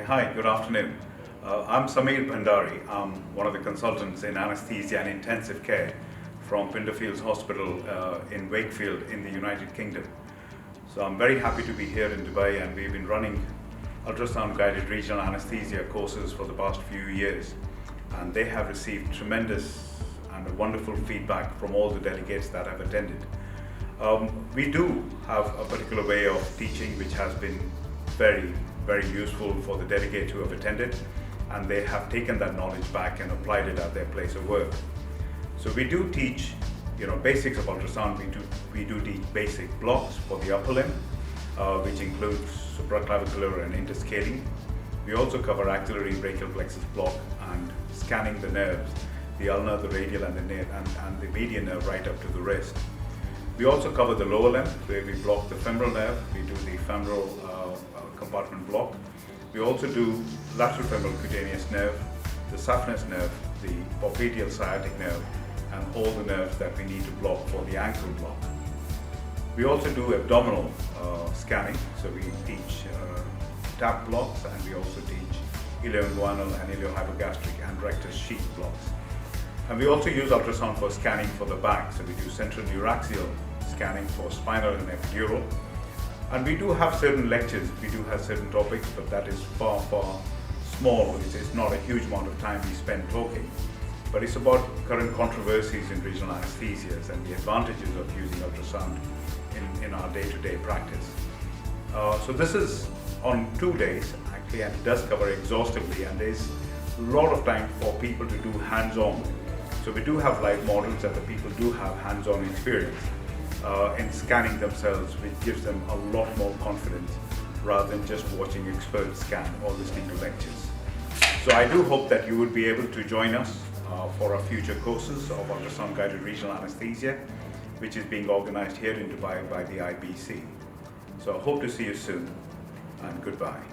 Hi, good afternoon. I'm Samir Bhandari. I'm one of the consultants in anesthesia and intensive care from Pinderfields Hospital in Wakefield in the United Kingdom. So I'm very happy to be here in Dubai, and we've been running ultrasound guided regional anesthesia courses for the past few years, and they have received tremendous and wonderful feedback from all the delegates that have attended. We do have a particular way of teaching which has been very useful for the delegates who have attended, and they have taken that knowledge back and applied it at their place of work. So we do teach, basics of ultrasound. We do teach basic blocks for the upper limb, which includes supraclavicular and interscaling. We also cover axillary brachial plexus block and scanning the nerves, the ulnar, the radial, and the median nerve right up to the wrist. We also cover the lower limb, where we block the femoral nerve. We do the femoral compartment block. We also do lateral femoral cutaneous nerve, the saphenous nerve, the popliteal sciatic nerve, and all the nerves that we need to block for the ankle block. We also do abdominal scanning, so we teach tap blocks, and we also teach ilioinguinal and iliohypogastric and rectus sheath blocks. And we also use ultrasound for scanning for the back, so we do central neuraxial scanning for spinal and epidural. And we do have certain lectures, we do have certain topics, but that is far small. It's not a huge amount of time we spend talking, but it's about current controversies in regional anesthesias and the advantages of using ultrasound in our day-to-day practice. So this is on 2 days actually, and it does cover exhaustively, and there's a lot of time for people to do hands-on. So we do have live models that the people do have hands-on experience in scanning themselves, which gives them a lot more confidence rather than just watching experts scan or listening to lectures. So I do hope that you would be able to join us for our future courses of ultrasound guided regional anesthesia, which is being organized here in Dubai by the IBC. So I hope to see you soon, and goodbye.